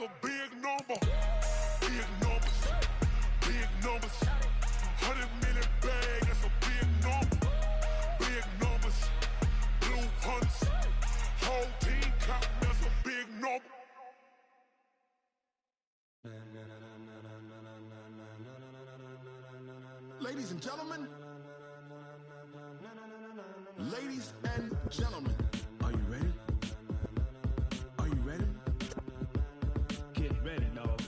a big number. Big numbers. Big numbers. 100 million bag, that's a big number. Big numbers. Blue hunts. Whole team counting, that's a big number. Ladies and gentlemen. Ladies and gentlemen. Are you ready? Are you ready? Get ready, dog.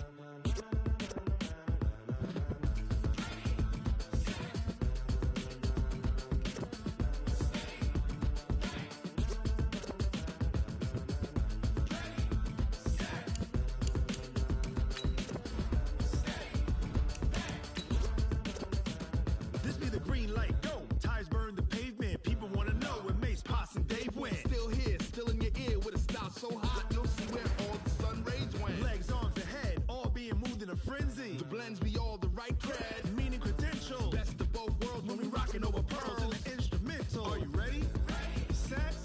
This be the green light, go. Tires burn the pavement. People want to know where Mace, Poss, and Dave went. Still here, still in your ear with a style so hot, you'll see where all the sun rays went. Legs, arms, and head, all being moved in a frenzy. The blends be all the right cred, meaning credentials. Best of both worlds when we rockin' over pearls in the instrumental. Are you ready? Set,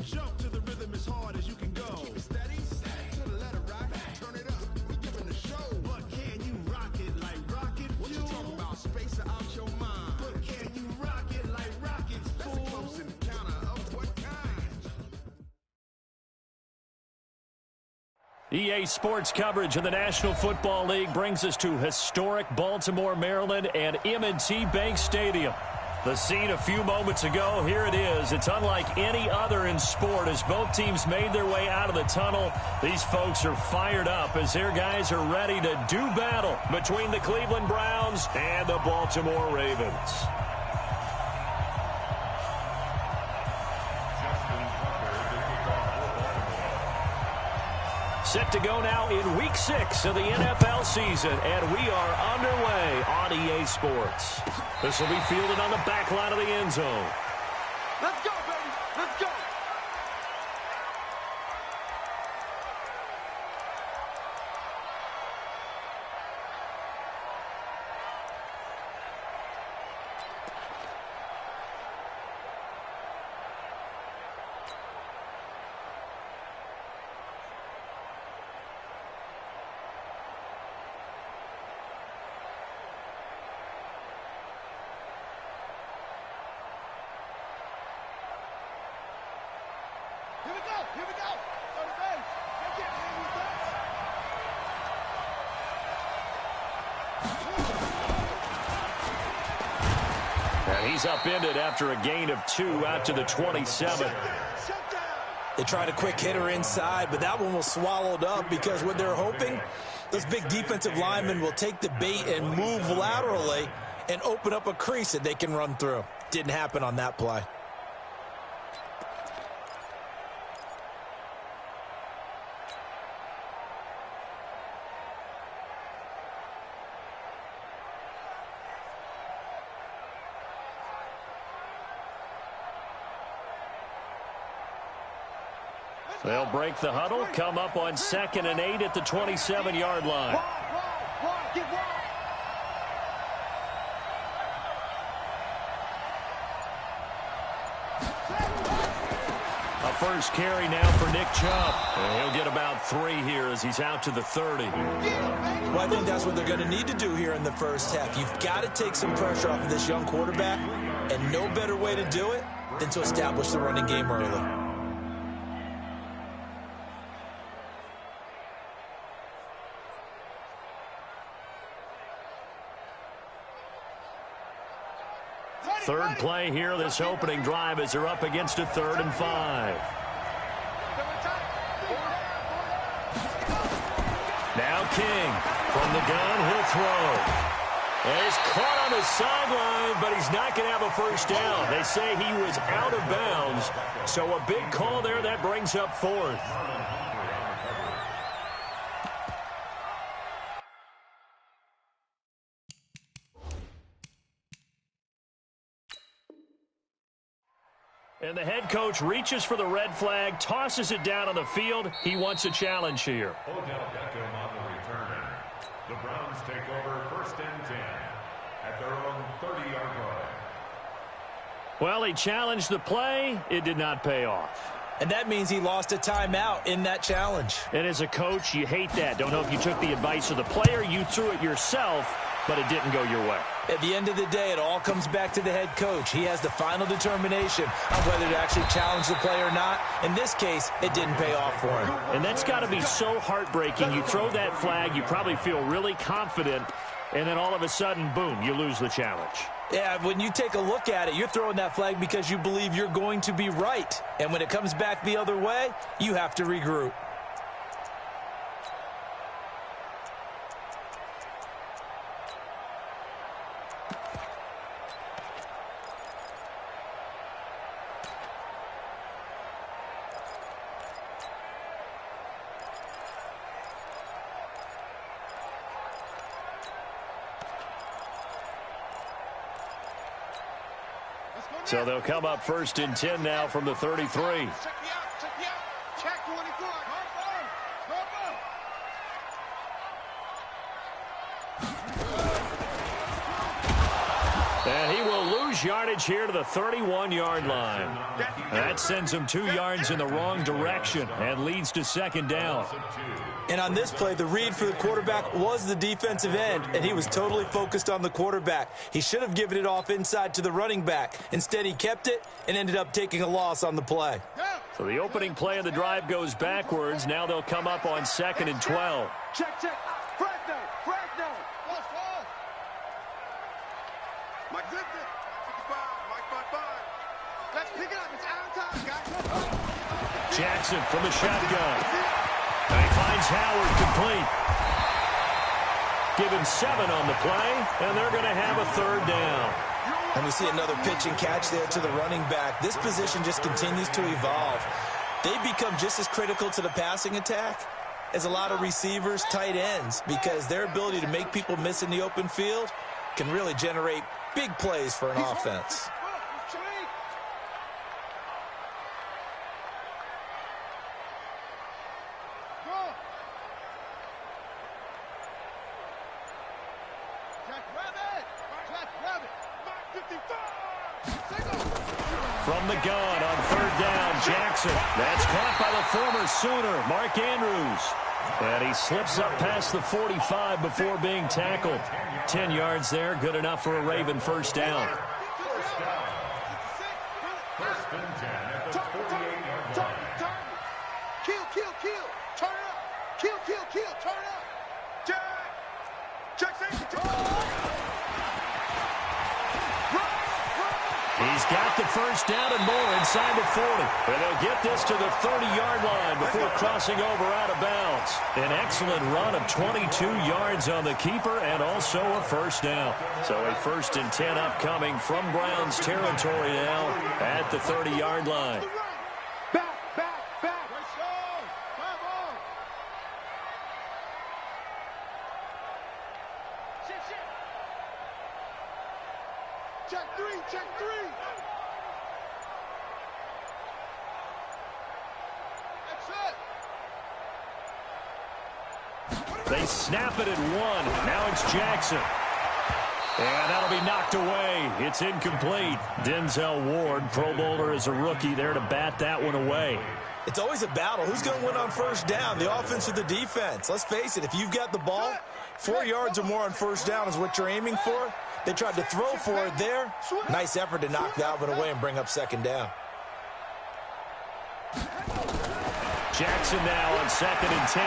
jump to the rhythm as hard as you can go. Keep it steady, to the letter right. Turn it up, we giving the show. But can you rock it like rocket fuel? What you talking about? Space out your mind. But can you rock it like rockets, fool? That's a close encounter of what kind? EA Sports coverage of the National Football League brings us to historic Baltimore, Maryland, and M&T Bank Stadium. The scene a few moments ago, here it is. It's unlike any other in sport as both teams made their way out of the tunnel. These folks are fired up as their guys are ready to do battle between the Cleveland Browns and the Baltimore Ravens. Set to go now in Week 6 of the NFL season, and we are underway on EA Sports. This will be fielded on the back line of the end zone. Let's go, baby. Let's go. Here we go. Here we go. On the base. Let's get And he's upended after a gain of 2 out to the 27. They tried a quick hitter inside, but that one was swallowed up because what they're hoping, those big defensive linemen will take the bait and move laterally and open up a crease that they can run through. Didn't happen on that play. They'll break the huddle, come up on 2nd and 8 at the 27-yard line. A first carry now for Nick Chubb. And he'll get about 3 here as he's out to the 30. Well, I think that's what they're going to need to do here in the first half. You've got to take some pressure off of this young quarterback, and no better way to do it than to establish the running game early. Third play here, this opening drive as they're up against a 3rd and 5. Now King from the gun, he'll throw. And he's caught on the sideline, but he's not going to have a first down. They say he was out of bounds, so a big call there that brings up 4th. And the head coach reaches for the red flag, tosses it down on the field. He wants a challenge here. Odell Beckham on the return. The Browns take over 1st and 10 at their own 30-yard line. Well, he challenged the play. It did not pay off. And that means he lost a timeout in that challenge. And as a coach, you hate that. Don't know if you took the advice of the player, you threw it yourself, but it didn't go your way. At the end of the day, it all comes back to the head coach. He has the final determination on whether to actually challenge the play or not. In this case, it didn't pay off for him. And that's got to be so heartbreaking. You throw that flag, you probably feel really confident, and then all of a sudden, boom, you lose the challenge. Yeah, when you take a look at it, you're throwing that flag because you believe you're going to be right. And when it comes back the other way, you have to regroup. So they'll come up 1st and 10 now from the 33. Check me out. Check 24. And he will lose yardage here to the 31-yard line. That sends him 2 yards in the wrong direction and leads to 2nd down. And on this play, the read for the quarterback was the defensive end, and he was totally focused on the quarterback. He should have given it off inside to the running back. Instead, he kept it and ended up taking a loss on the play. So the opening play of the drive goes backwards. Now they'll come up on 2nd and 12. Check. Frag down. False. Mike Zipton. 55. Mike 55. Let's pick it up. It's out of time, guys. Jackson from the shotgun. And he finds Howard complete. Give him 7 on the play, and they're going to have a 3rd down. And we see another pitch and catch there to the running back. This position just continues to evolve. They become just as critical to the passing attack as a lot of receivers, tight ends, because their ability to make people miss in the open field can really generate big plays for an offense. From the gun on 3rd down, Jackson. That's caught by the former Sooner, Mark Andrews. And he slips up past the 45 before being tackled. 10 yards there, good enough for a Raven 1st down. 1st and 10 at the 48-yard line. Kill. Turn it up. Kill. Turn it up. Check safety. He's got the 1st down and more inside the 40. And they'll get this to the 30-yard line before crossing over out of bounds. An excellent run of 22 yards on the keeper and also a 1st down. So a 1st and 10 upcoming from Browns territory now at the 30-yard line. Back. Check 3. That's it. They snap it at 1. Now it's Jackson. And that'll be knocked away. It's incomplete. Denzel Ward, Pro Bowler as a rookie, there to bat that one away. It's always a battle. Who's going to win on 1st down, the offense or the defense? Let's face it, if you've got the ball, 4 yards or more on 1st down is what you're aiming for. They tried to throw for it there. Nice effort to knock that one away and bring up 2nd down. Jackson now on 2nd and 10.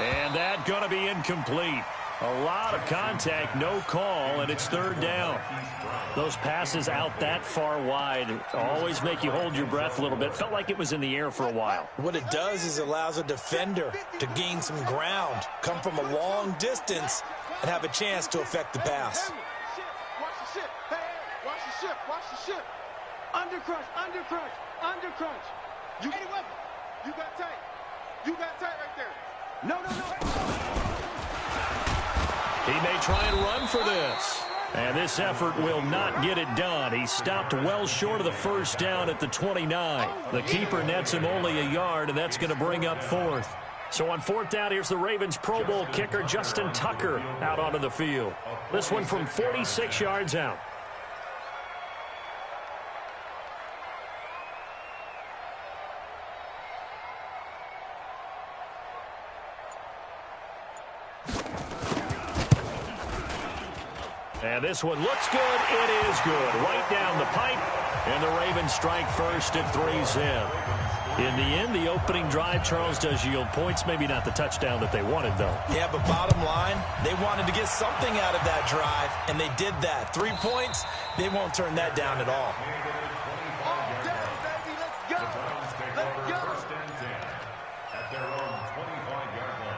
And that going to be incomplete. A lot of contact, no call, and it's 3rd down. Those passes out that far wide always make you hold your breath a little bit. Felt like it was in the air for a while. What it does is it allows a defender to gain some ground, come from a long distance, and have a chance to affect the pass. Watch the ship. Hey, watch the ship. Undercrunch. You any weapon. You got tight right there. No. He may try and run for this. And this effort will not get it done. He stopped well short of the 1st down at the 29. The keeper nets him only a yard, and that's going to bring up 4th. So on 4th down, here's the Ravens Pro Bowl kicker Justin Tucker out onto the field. This one from 46 yards out. And this one looks good. It is good. Right down the pipe. And the Ravens strike first at 3-0. In the end, the opening drive, Charles, does yield points. Maybe not the touchdown that they wanted, though. Yeah, but bottom line, they wanted to get something out of that drive, and they did that. 3 points, they won't turn that down at all. First and 10 at their own 25-yard line.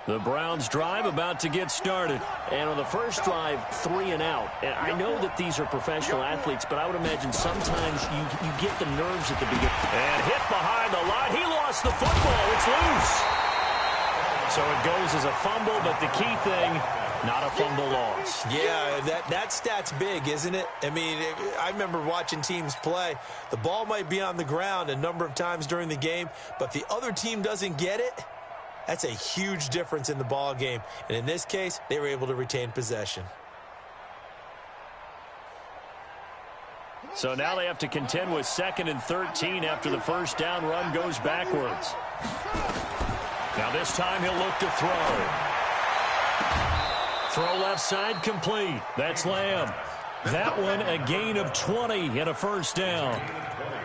The Browns drive about to get started. And on the first drive, 3 and out. And I know that these are professional athletes, but I would imagine sometimes you get the nerves at the beginning. And hit behind the line. He lost the football. It's loose. So it goes as a fumble, but the key thing, not a fumble loss. Yeah, that stat's big, isn't it? I mean, I remember watching teams play. The ball might be on the ground a number of times during the game, but the other team doesn't get it. That's a huge difference in the ball game. And in this case, they were able to retain possession. So now they have to contend with 2nd and 13 after the first down run goes backwards. Now this time he'll look to throw. Throw left side complete. That's Lamb. That one a gain of 20 and a first down.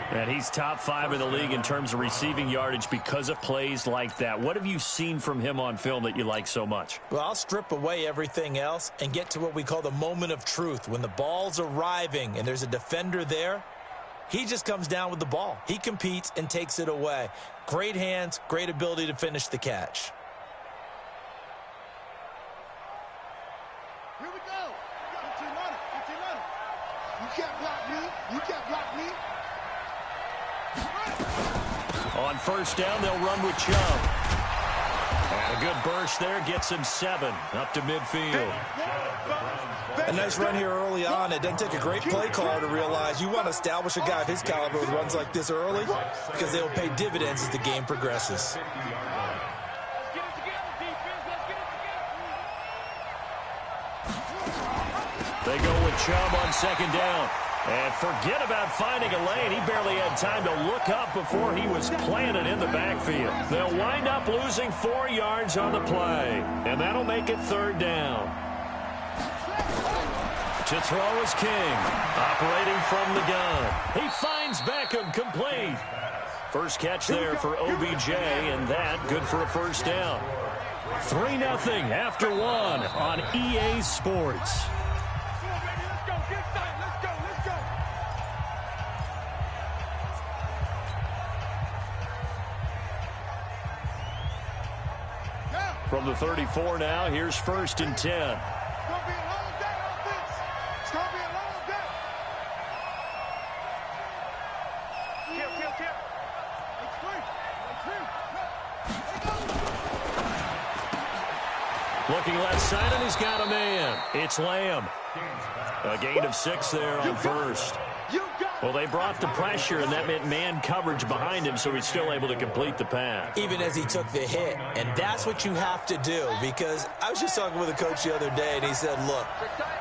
And he's top 5 in the league in terms of receiving yardage because of plays like that. What have you seen from him on film that you like so much? Well, I'll strip away everything else and get to what we call the moment of truth. When the ball's arriving and there's a defender there, he just comes down with the ball. He competes and takes it away. Great hands, great ability to finish the catch. Here we go. You can't block me. You can't block me. On first down, they'll run with Chubb. And a good burst there gets him 7 up to midfield. A nice run here early on. It doesn't take a great play caller to realize you want to establish a guy of his caliber with runs like this early because they will pay dividends as the game progresses. They go with Chubb on 2nd down. And forget about finding a lane. He barely had time to look up before he was planted in the backfield. They'll wind up losing 4 yards on the play. And that'll make it 3rd down. To throw is King. Operating from the gun. He finds Beckham complete. First catch there for OBJ, and that good for a first down. 3-0 after 1 on EA Sports. From the 34 now, here's 1st and 10. It's going to be a long day, offense. It's going to be a long day. Kill. Looking left side, and he's got a man. It's Lamb. A gain of 6 there on first. Well, they brought the pressure, and that meant man coverage behind him, so he's still able to complete the pass. Even as he took the hit. And that's what you have to do, because I was just talking with a coach the other day, and he said, look,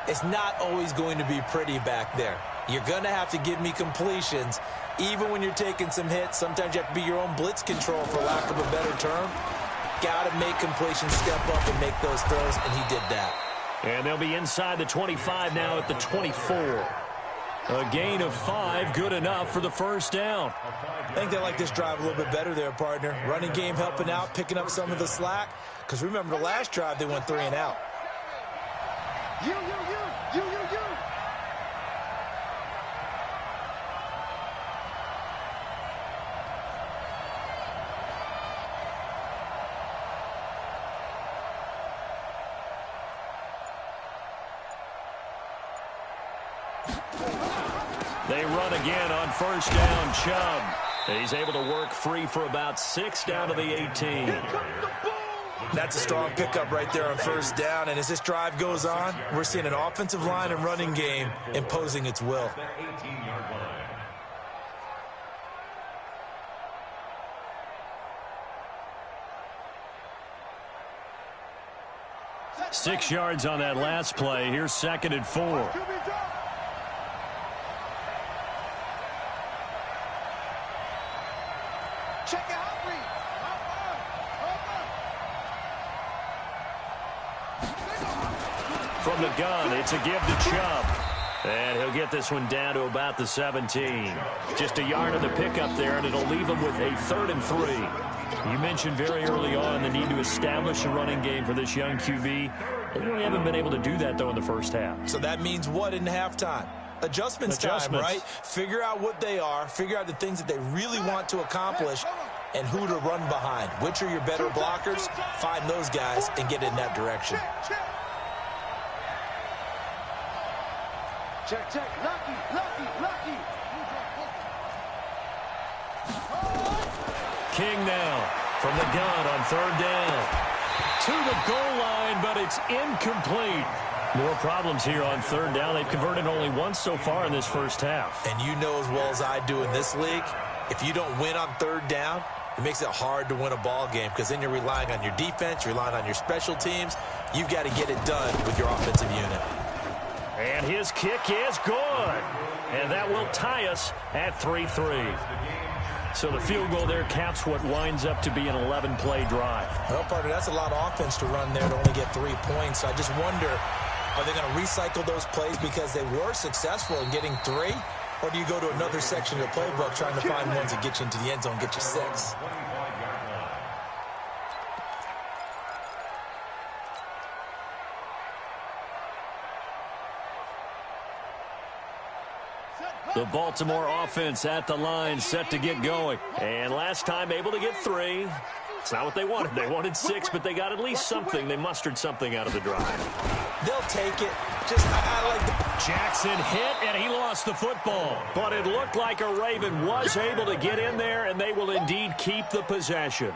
it's not always going to be pretty back there. You're going to have to give me completions. Even when you're taking some hits, sometimes you have to be your own blitz control, for lack of a better term. Got to make completions, step up, and make those throws, and he did that. And they'll be inside the 25 now at the 24. A gain of 5, good enough for the first down. I think they like this drive a little bit better there, partner. Running game helping out, picking up some of the slack. Because remember the last drive, they went 3 and out. You. They run again on first down, Chubb. He's able to work free for about 6 down to the 18. That's a strong pickup right there on first down. And as this drive goes on, we're seeing an offensive line and running game imposing its will. 6 yards on that last play. Here's 2nd and 4. Check it out, Reed. From the gun, it's a give to Chubb. And he'll get this one down to about the 17. Just a yard of the pickup there, and it'll leave him with a 3rd and 3. You mentioned very early on the need to establish a running game for this young QB. They really haven't been able to do that, though, in the first half. So that means what in halftime? Adjustments time, right? Figure out what they are, figure out the things that they really want to accomplish, and who to run behind. Which are your better blockers? Find those guys and get in that direction. Check, check. Lucky. King now from the gun on 3rd down. To the goal line, but it's incomplete. More problems here on 3rd down. They've converted only once so far in this first half. And you know as well as I do in this league, if you don't win on 3rd down, it makes it hard to win a ball game because then you're relying on your defense, you're relying on your special teams. You've got to get it done with your offensive unit. And his kick is good. And that will tie us at 3-3. So the field goal there caps what winds up to be an 11-play drive. Well, partner, that's a lot of offense to run there to only get 3 points. So I just wonder, are they going to recycle those plays because they were successful in getting 3? Or do you go to another section of the playbook trying to find ones that get you into the end zone, get you 6? The Baltimore offense at the line, set to get going. And last time able to get 3. It's not what they wanted. They wanted 6, but they got at least something. They mustered something out of the drive. They'll take it. I like the... Jackson hit, and he lost the football. But it looked like a Raven was able to get in there, and they will indeed keep the possession.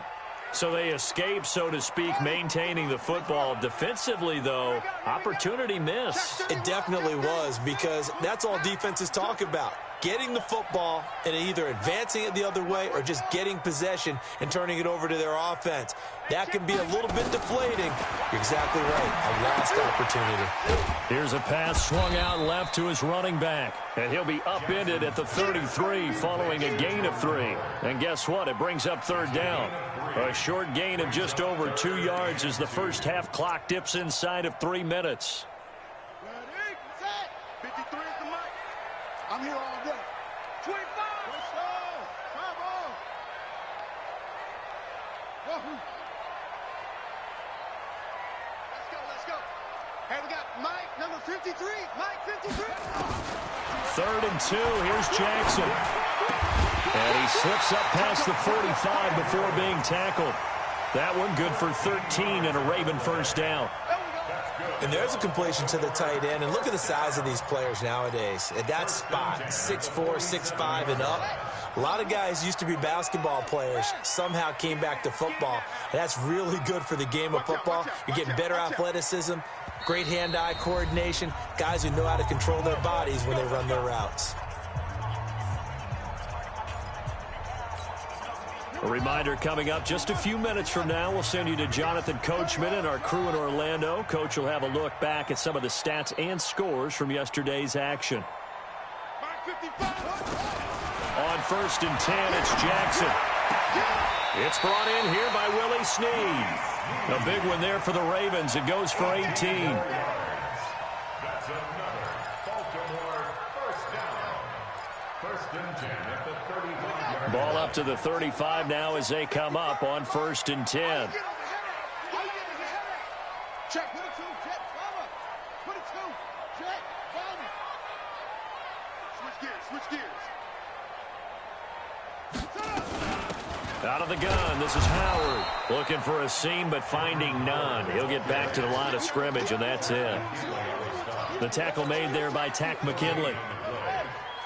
So they escape, so to speak, maintaining the football. Defensively, though, opportunity missed. It definitely was, because that's all defenses talk about. Getting the football and either advancing it the other way or just getting possession and turning it over to their offense. That can be a little bit deflating. You're exactly right. A lost opportunity. Here's a pass swung out left to his running back. And he'll be upended at the 33 following a gain of 3. And guess what? It brings up 3rd down. A short gain of just over 2 yards as the first half clock dips inside of 3 minutes. Ready, set. 53 is the mic. I'm here all day. 25. Let's go. Bravo. Wahoo. Let's go. Hey, we got Mike, number 53. Mike, 53. 3rd and 2. Here's Jackson. And he slips up past the 45 before being tackled. That one good for 13 and a Raven first down. And there's a completion to the tight end. And look at the size of these players nowadays. At that spot, 6'4", 6'5", and up. A lot of guys used to be basketball players, somehow came back to football. And that's really good for the game of football. You're getting better athleticism, great hand-eye coordination, guys who know how to control their bodies when they run their routes. A reminder coming up just a few minutes from now. We'll send you to Jonathan Coachman and our crew in Orlando. Coach will have a look back at some of the stats and scores from yesterday's action. On 1st and 10, it's Jackson. It's brought in here by Willie Snead. A big one there for the Ravens. It goes for 18. That's another Baltimore first down. 1st and 10 at the 35-yard Ball up to the 35 now as they come up on 1st and 10. Check. Put it 2. Check. Follow. Put it 2. Check. Follow. Switch gears. Out of the gun, this is Howard. Looking for a seam, but finding none. He'll get back to the line of scrimmage, and that's it. The tackle made there by Tack McKinley.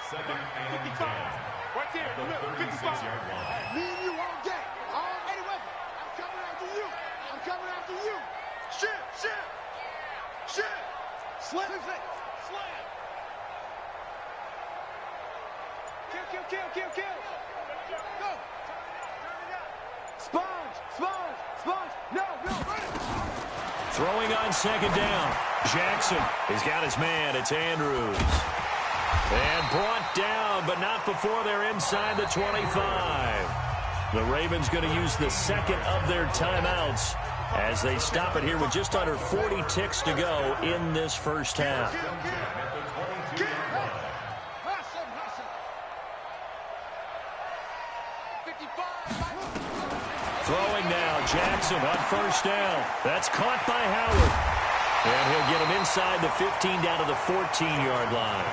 2nd and 10. Right there. Remember, 55. Me and you all day. All 80 weapons. I'm coming after you. Shit. Slam. Kill. Go. Throwing on second down. Jackson. He's got his man. It's Andrews. And brought down, but not before they're inside the 25. The Ravens going to use the second of their timeouts as they stop it here with just under 40 ticks to go in this first half. Throwing now, Jackson on first down. That's caught by Howard. And he'll get him inside the 15 down to the 14-yard line.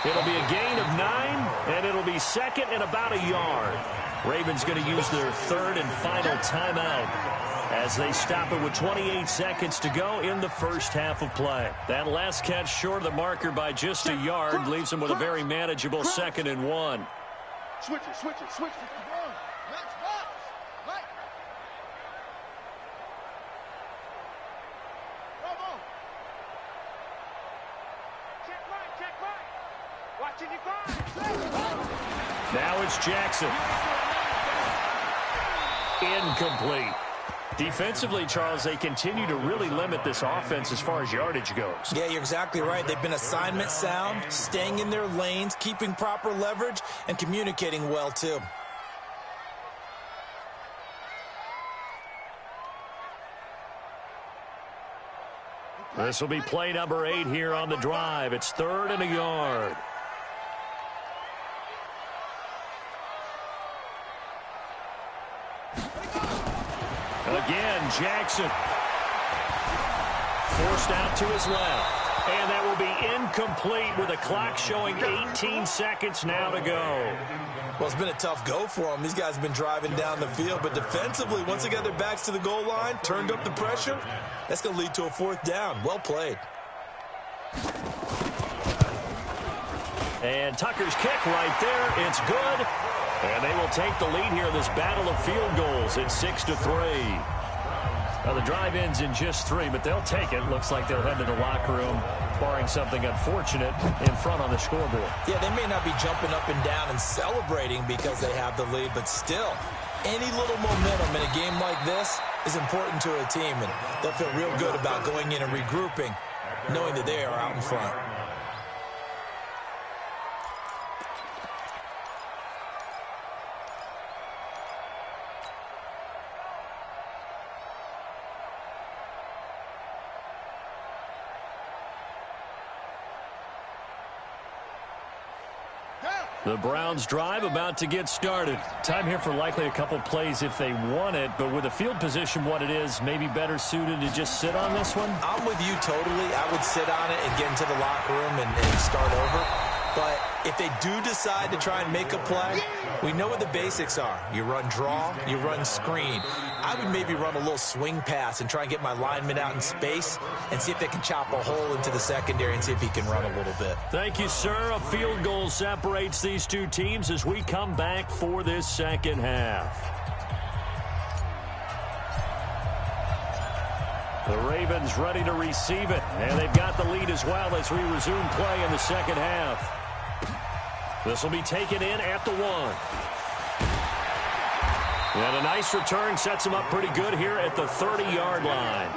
It'll be a gain of 9, and it'll be second and about a yard. Ravens going to use their third and final timeout as they stop it with 28 seconds to go in the first half of play. That last catch short of the marker by just a yard leaves them with a very manageable 2nd and 1. Switch it. Next box. Right. Come on. Check right. Watching you grind. Now it's Jackson. Incomplete. Defensively, Charles, they continue to really limit this offense as far as yardage goes. Yeah, you're exactly right. They've been assignment sound, staying in their lanes, keeping proper leverage, and communicating well, too. This will be play number 8 here on the drive. It's 3rd and a yard. Again, Jackson. Forced out to his left. And that will be incomplete with the clock showing 18 seconds now to go. Well, it's been a tough go for them. These guys have been driving down the field. But defensively, once they got their backs to the goal line, turned up the pressure, that's going to lead to a 4th down. Well played. And Tucker's kick right there. It's good. And they will take the lead here in this battle of field goals. It's 6-3. Now, the drive ends in just 3, but they'll take it. Looks like they'll head to the locker room, barring something unfortunate, in front on the scoreboard. Yeah, they may not be jumping up and down and celebrating because they have the lead, but still, any little momentum in a game like this is important to a team, and they'll feel real good about going in and regrouping, knowing that they are out in front. The Browns drive about to get started. Time here for likely a couple plays if they want it, but with the field position what it is, maybe better suited to just sit on this one? I'm with you totally. I would sit on it and get into the locker room and start over. But if they do decide to try and make a play, we know what the basics are. You run draw, you run screen. I would maybe run a little swing pass and try and get my lineman out in space and see if they can chop a hole into the secondary and see if he can run a little bit. Thank you, sir. A field goal separates these two teams as we come back for this second half. The Ravens ready to receive it, and they've got the lead as well as we resume play in the second half. This will be taken in at the 1. And a nice return sets him up pretty good here at the 30-yard line.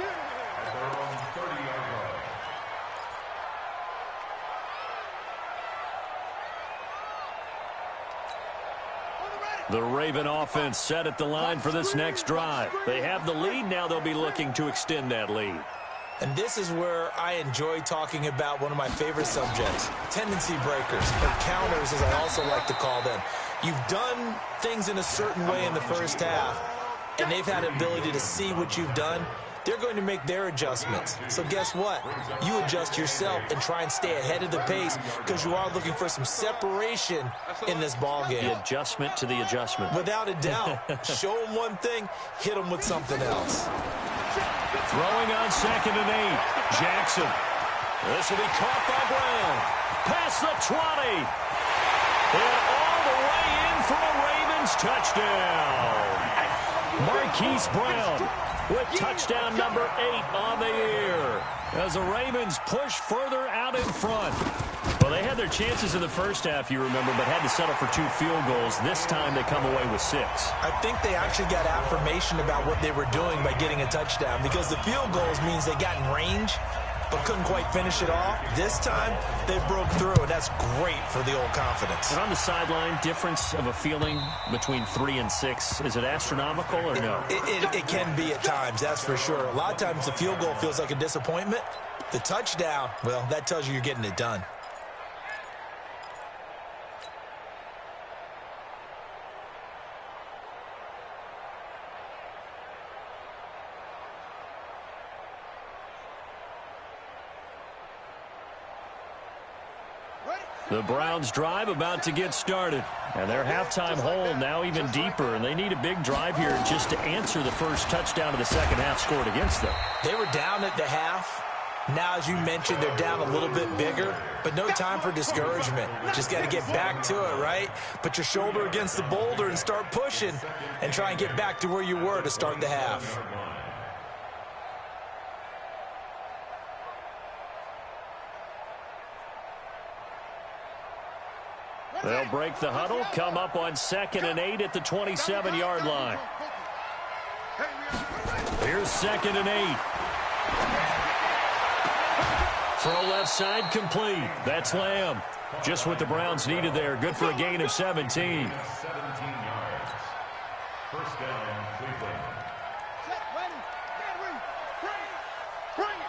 The Raven offense set at the line for this next drive. They have the lead. Now they'll be looking to extend that lead. And this is where I enjoy talking about one of my favorite subjects, tendency breakers, or counters as I also like to call them. You've done things in a certain way in the first half, and they've had an ability to see what you've done. They're going to make their adjustments. So guess what? You adjust yourself and try and stay ahead of the pace because you are looking for some separation in this ball game. The adjustment to the adjustment. Without a doubt. Show them one thing, hit them with something else. Throwing on 2nd and 8. Jackson. This will be caught by Brown. Past the 20. And all the way in for a Ravens touchdown. Marquise Brown with touchdown number 8 on the year as the Ravens push further out in front. But Well, they had their chances in the first half, you remember, but had to settle for 2 field goals. This time they come away with 6. I think they actually got affirmation about what they were doing by getting a touchdown, because the field goals means they got in range but couldn't quite finish it off. This time, they broke through, and that's great for the old confidence. And on the sideline, difference of a feeling between 3 and 6, is it astronomical or no? It can be at times, that's for sure. A lot of times the field goal feels like a disappointment. The touchdown, well, that tells you you're getting it done. The Browns drive about to get started. And their halftime hole now even deeper. And they need a big drive here just to answer the first touchdown of the second half scored against them. They were down at the half. Now, as you mentioned, they're down a little bit bigger. But no time for discouragement. Just got to get back to it, right? Put your shoulder against the boulder and start pushing. And try and get back to where you were to start the half. They'll break the huddle, come up on 2nd and 8 at the 27-yard line. Here's 2nd and 8. Throw left side complete. That's Lamb. Just what the Browns needed there. Good for a gain of 17. 17 yards. First down, Cleveland. Set, ready, get ready. Bring it.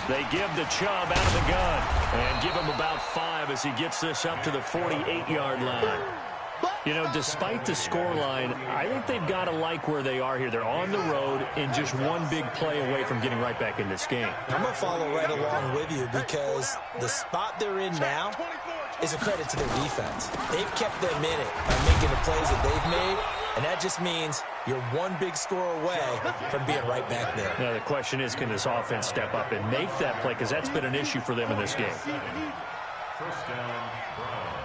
They give the Chubb out of the gun and give him about 5 as he gets this up to the 48-yard line. You know, despite the scoreline, I think they've got to like where they are here. They're on the road and just one big play away from getting right back in this game. I'm going to follow right along with you because the spot they're in now is a credit to their defense. They've kept them in it by making the plays that they've made, and that just means you're one big score away from being right back there. Now, the question is, can this offense step up and make that play? Because that's been an issue for them in this game. First down, Browns.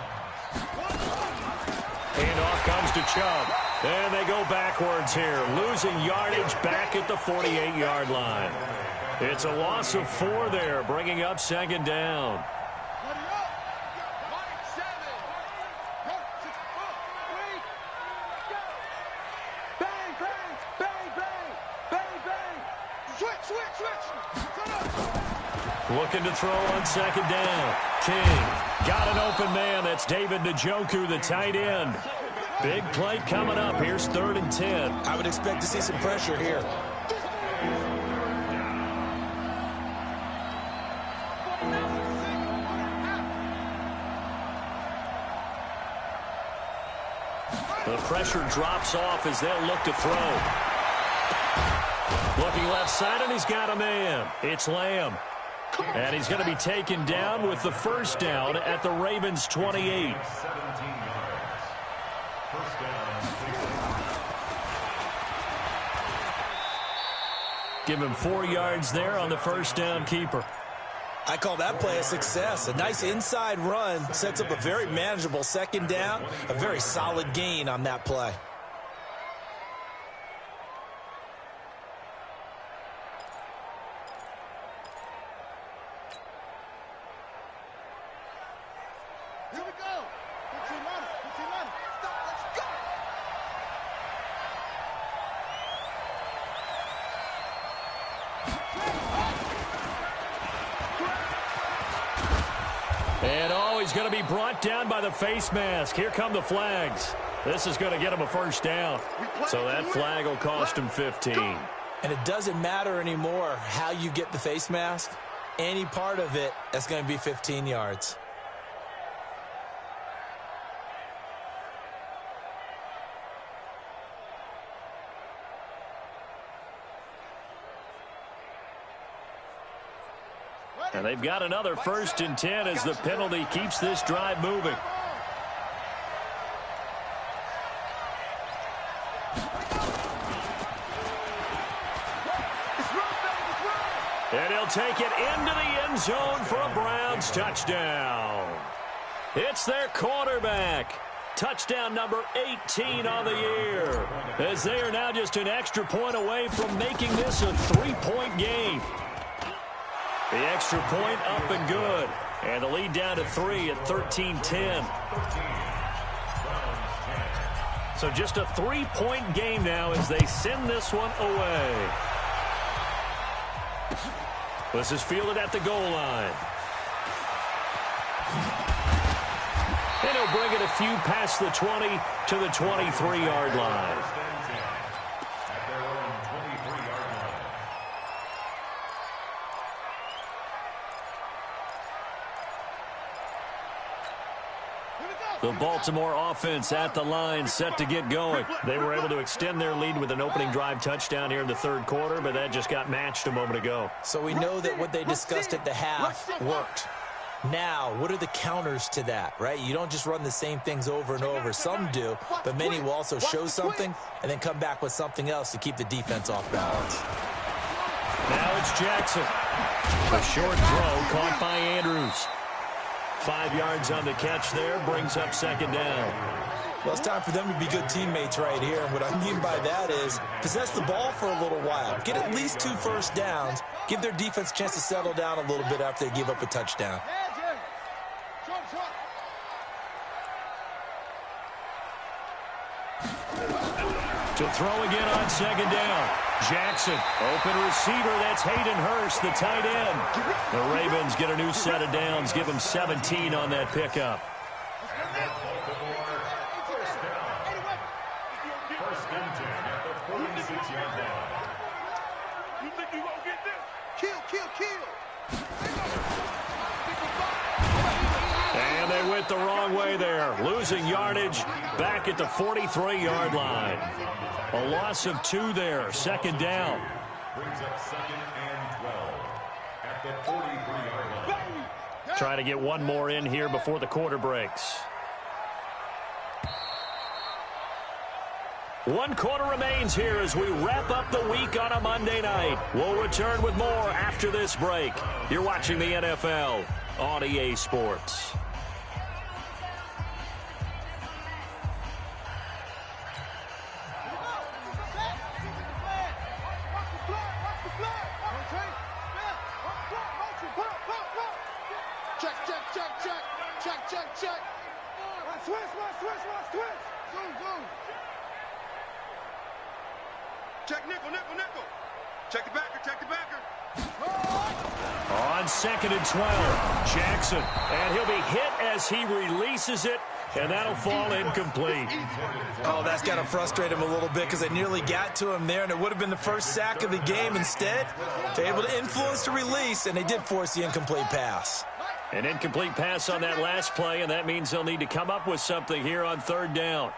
Handoff comes to Chubb. And they go backwards here, losing yardage back at the 48-yard line. It's a loss of 4 there, bringing up 2nd down. Looking to throw on 2nd down. King got an open man. That's David Njoku, the tight end. Big play coming up. Here's 3rd and 10. I would expect to see some pressure here. The pressure drops off as they'll look to throw. Looking left side, and he's got a man. It's Lamb. And he's going to be taken down with the first down at the Ravens 28. 17 yards. First down, Give him 4 yards there on the first down keeper. I call that play a success. A nice inside run sets up a very manageable 2nd down. A very solid gain on that play. Here we go. 15 on it. 15 on it. Stop. Let's go. And oh, he's going to be brought down by the face mask. Here come the flags. This is going to get him a first down. So that flag will cost him 15. And it doesn't matter anymore how you get the face mask. Any part of it, that's going to be 15 yards. And they've got another 1st and 10 as the penalty keeps this drive moving. And he'll take it into the end zone for a Browns touchdown. It's their quarterback. Touchdown number 18 on the year, as they are now just an extra point away from making this a 3-point game. The extra point up and good, and the lead down to 3 at 13-10. So just a 3-point game now as they send this one away. This is fielded at the goal line. And he'll bring it a few past the 20 to the 23-yard line. The Baltimore offense at the line, set to get going. They were able to extend their lead with an opening drive touchdown here in the third quarter, but that just got matched a moment ago. So we know that what they discussed at the half worked. Now, what are the counters to that, right? You don't just run the same things over and over. Some do, but many will also show something and then come back with something else to keep the defense off balance. Now it's Jackson. A short throw caught by Andrews. 5 yards on the catch there, brings up second down. Well, it's time for them to be good teammates right here. And what I mean by that is possess the ball for a little while. Get at least 2 first downs. Give their defense a chance to settle down a little bit after they give up a touchdown. To throw again on second down. Jackson, open receiver. That's Hayden Hurst, the tight end. The Ravens get a new set of downs. Give them 17 on that pickup. First and 10 at the 46-yard line. You think you gonna get this? Kill. And they went the wrong way there. Losing yardage back at the 43-yard line. A loss of 2 there. Second down. Brings up second and 12 at the 43-yard line. Trying to get one more in here before the quarter breaks. 1 quarter remains here as we wrap up the week on a Monday night. We'll return with more after this break. You're watching the NFL on EA Sports. Check. Switch. Zoom. Check nickel. Check the backer. On second and 12, Jackson. And he'll be hit as he releases it, and that'll fall incomplete. Oh, that's got to frustrate him a little bit because they nearly got to him there, and it would have been the first sack of the game. Instead, they're able to influence the release, and they did force the incomplete pass. An incomplete pass on that last play, and that means they'll need to come up with something here on third down.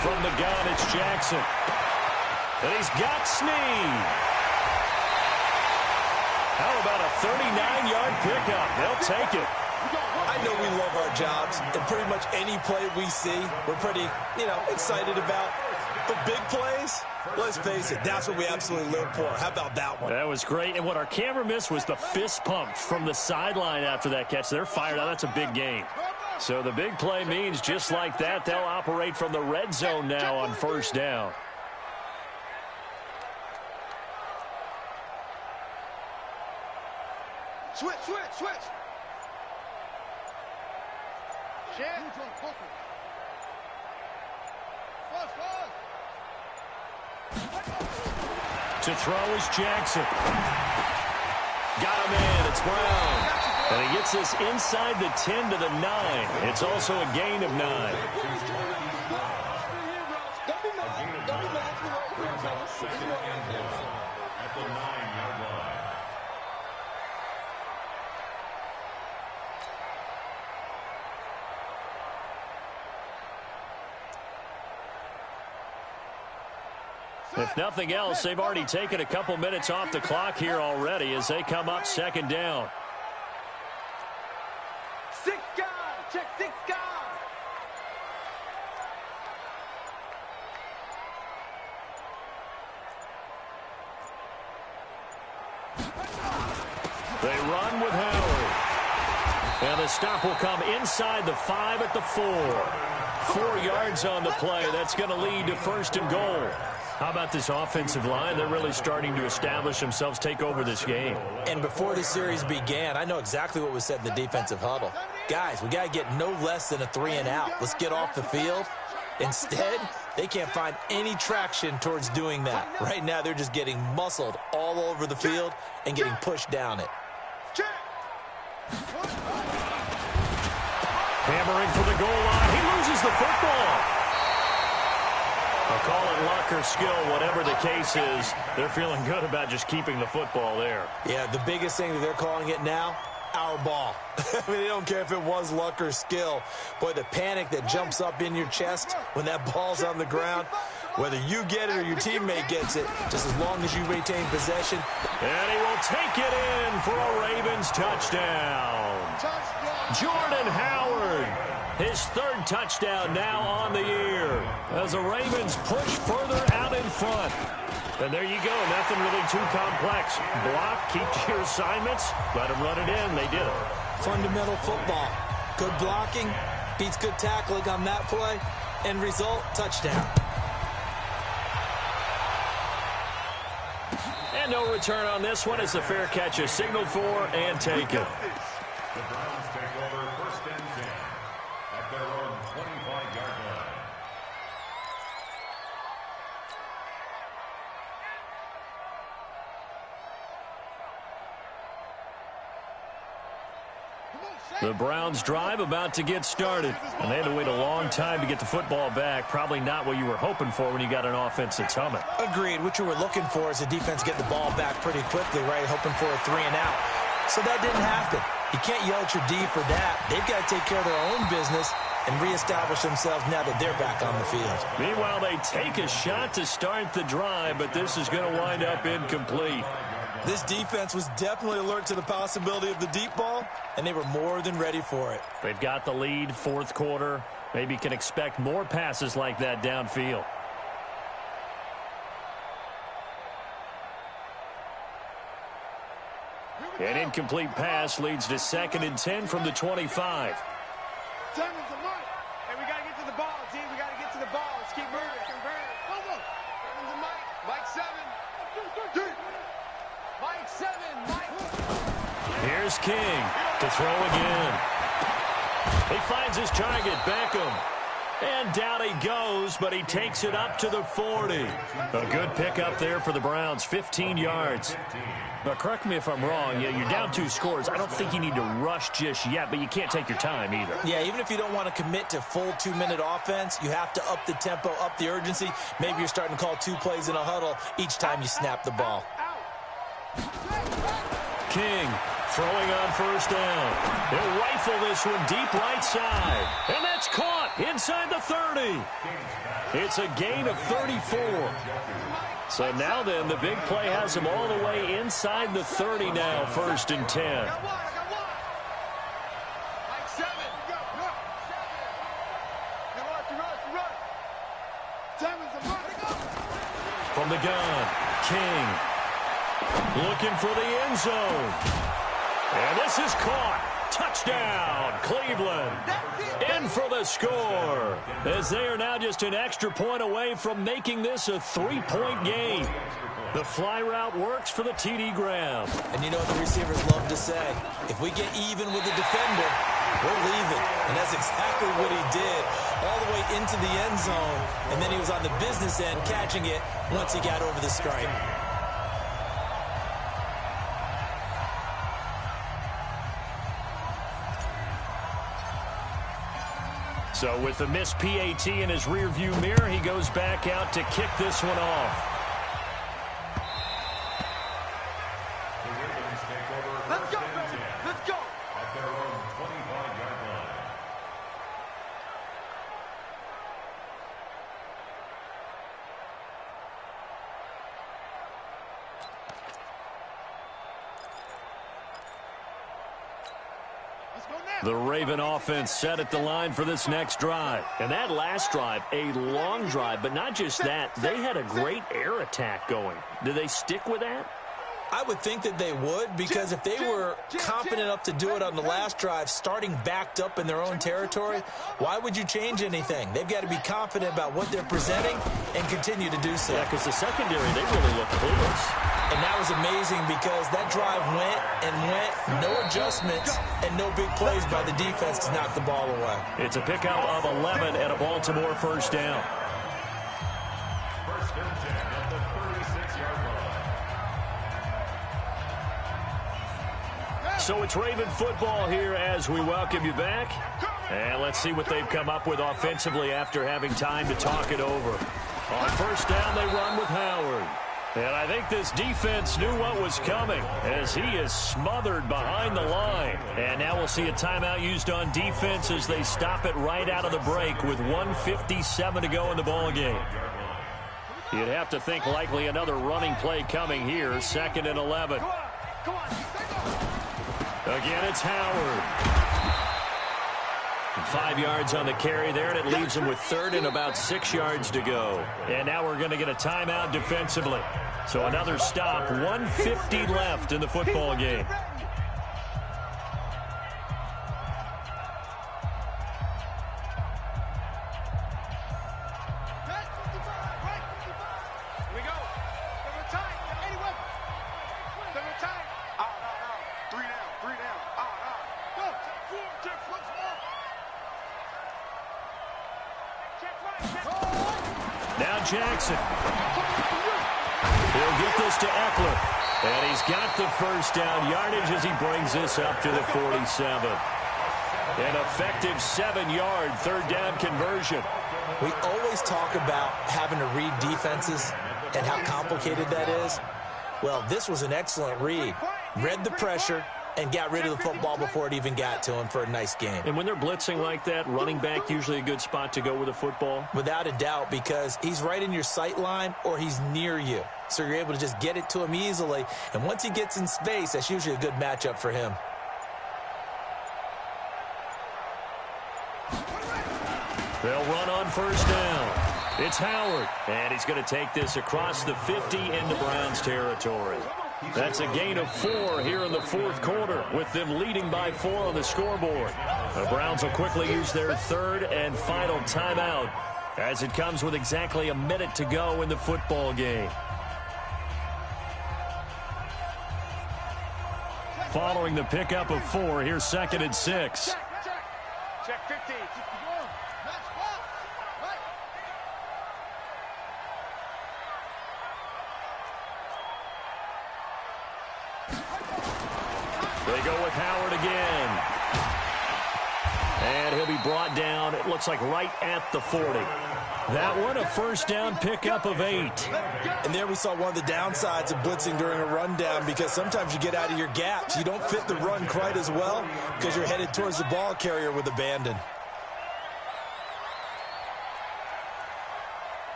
From the gun, it's Jackson. And he's got Snead. How about a 39-yard pickup? They'll take it. I know we love our jobs, and pretty much any play we see, we're pretty, excited about. The big plays, let's face it, that's what we absolutely live for. How about that one? That was great. And what our camera missed was the fist pump from the sideline after that catch. They're fired out. That's a big game. So the big play means just like that, they'll operate from the red zone now on first down. Switch. To throw is Jackson. Got him in. It's Brown. And he gets this inside the 10 to the 9. It's also a gain of 9. At the 9-yard line. If nothing else, they've already taken a couple minutes off the clock here already as they come up second down. 6 guys. Check 6 guys. They run with Howard. And the stop will come inside the 5 at the 4. 4 yards on the play. That's going to lead to 1st and goal. How about this offensive line? They're really starting to establish themselves, take over this game. And before the series began, I know exactly what was said in the defensive huddle. Guys, we got to get no less than a 3-and-out. Let's get off the field. Instead, they can't find any traction towards doing that. Right now, they're just getting muscled all over the field and getting pushed down it. Hammering for the goal line. He loses the football. I'll call it luck or skill, whatever the case is. They're feeling good about just keeping the football there. Yeah, the biggest thing that they're calling it now, our ball. I mean, they don't care if it was luck or skill. Boy, the panic that jumps up in your chest when that ball's on the ground, whether you get it or your teammate gets it, just as long as you retain possession. And he will take it in for a Ravens touchdown. Jordan Howard, his 3rd touchdown now on the year as the Ravens push further out in front. And there you go, nothing really too complex. Block, keep to your assignments, let them run it in. They did it. Fundamental football. Good blocking beats good tackling on that play. End result, touchdown. And no return on this one. It's a fair catch is signaled for and taken. The Browns take over 1st and 10 at their own 25-yard line. The Browns drive about to get started. And they had to wait a long time to get the football back. Probably not what you were hoping for when you got an offense that's humming. Agreed. What you were looking for is the defense get the ball back pretty quickly, right? Hoping for a 3-and-out. So that didn't happen. You can't yell at your D for that. They've got to take care of their own business and reestablish themselves now that they're back on the field. Meanwhile, they take a shot to start the drive, but this is going to wind up incomplete. This defense was definitely alert to the possibility of the deep ball, and they were more than ready for it. They've got the lead, 4th quarter. Maybe can expect more passes like that downfield. An incomplete pass leads to 2nd and 10 from the 25. Hey, we got to get to the ball, team. We got to get to the ball. Let's keep moving. Mike 7. Mike 7. Here's King to throw again. He finds his target, Beckham. And down he goes, but he takes it up to the 40. A good pickup there for the Browns, 15 yards. Now, correct me if I'm wrong. Yeah, you're down 2 scores. I don't think you need to rush just yet, but you can't take your time either. Yeah, even if you don't want to commit to full 2-minute offense, you have to up the tempo, up the urgency. Maybe you're starting to call 2 plays in a huddle each time you snap the ball. King throwing on 1st down. He'll rifle this one deep right side. And that's caught inside the 30. It's a gain of 34. So now then, the big play has him all the way inside the 30 now, 1st and 10. From the gun, King looking for the end zone. And this is caught. Touchdown, Cleveland. In for the score, as they are now just an extra point away from making this a 3-point game. The fly route works for the TD grab. And you know what the receivers love to say? If we get even with the defender, we're leaving. And that's exactly what he did, all the way into the end zone. And then he was on the business end catching it once he got over the stripe. So with the missed PAT in his rearview mirror, he goes back out to kick this one off. Let's go, baby. Let's go. At their own 25-yard line. The Raven offense set at the line for this next drive. And that last drive, a long drive, but not just that. They had a great air attack going. Do they stick with that? I would think that they would, because if they were confident enough to do it on the last drive, starting backed up in their own territory, why would you change anything? They've got to be confident about what they're presenting and continue to do so. Yeah, because the secondary, they really look clueless. And that was amazing because that drive went and went, no adjustments, and no big plays by the defense to knock the ball away. It's a pickup of 11 and a Baltimore first down. First and 10 at the 36-yard line. So it's Raven football here as we welcome you back. And let's see what they've come up with offensively after having time to talk it over. On first down, they run with Howard. And I think this defense knew what was coming as he is smothered behind the line. And now we'll see a timeout used on defense as they stop it right out of the break with 1:57 to go in the ballgame. You'd have to think likely another running play coming here, 2nd and 11. Again, it's Howard. 5 yards on the carry there, and it leaves them with 3rd and about 6 yards to go. And now we're going to get a timeout defensively. So another stop, 1:50 left in the football game. Jackson. He'll get this to Eckler. And he's got the first down yardage as he brings this up to the 47. An effective 7-yard 3rd down conversion. We always talk about having to read defenses and how complicated that is. Well, this was an excellent read. Read the pressure and got rid of the football before it even got to him for a nice game. And when they're blitzing like that, running back usually a good spot to go with the football? Without a doubt, because he's right in your sight line or he's near you. So you're able to just get it to him easily. And once he gets in space, that's usually a good matchup for him. They'll run on first down. It's Howard. And he's going to take this across the 50 into Browns territory. That's a gain of 4 here in the 4th quarter, with them leading by 4 on the scoreboard. The Browns will quickly use their 3rd and final timeout as it comes with exactly a minute to go in the football game. Following the pickup of 4, here's 2nd and 6. Check 15. They go with Howard again. And he'll be brought down, it looks like right at the 40. That one, a first down pickup of 8. And there we saw one of the downsides of blitzing during a rundown, because sometimes you get out of your gaps. You don't fit the run quite as well because you're headed towards the ball carrier with abandon.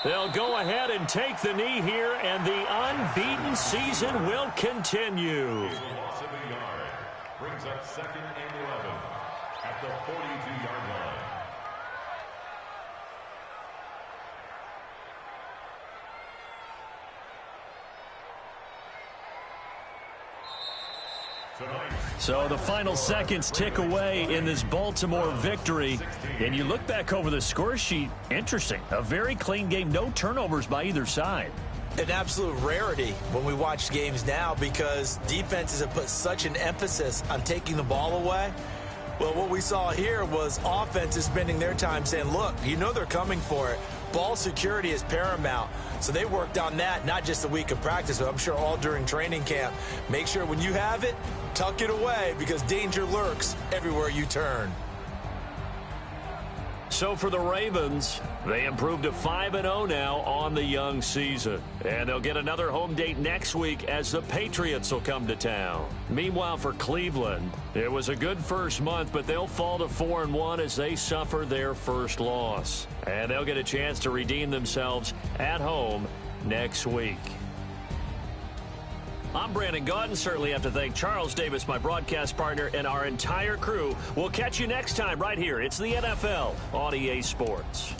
They'll go ahead and take the knee here, and the unbeaten season will continue. Loss of a yard. Brings up 2nd and 11 at the 42-yard line. So the final seconds tick away in this Baltimore victory. And you look back over the score sheet, interesting. A very clean game, no turnovers by either side. An absolute rarity when we watch games now, because defenses have put such an emphasis on taking the ball away. Well, what we saw here was offenses spending their time saying, look, you know they're coming for it. Ball security is paramount. So they worked on that, not just a week of practice, but I'm sure all during training camp. Make sure when you have it, tuck it away, because danger lurks everywhere you turn. So for the Ravens, they improved to 5-0 now on the young season. And they'll get another home date next week as the Patriots will come to town. Meanwhile, for Cleveland, it was a good first month, but they'll fall to 4-1 as they suffer their first loss. And they'll get a chance to redeem themselves at home next week. I'm Brandon Gaudin. Certainly have to thank Charles Davis, my broadcast partner, and our entire crew. We'll catch you next time right here. It's the NFL on EA Sports.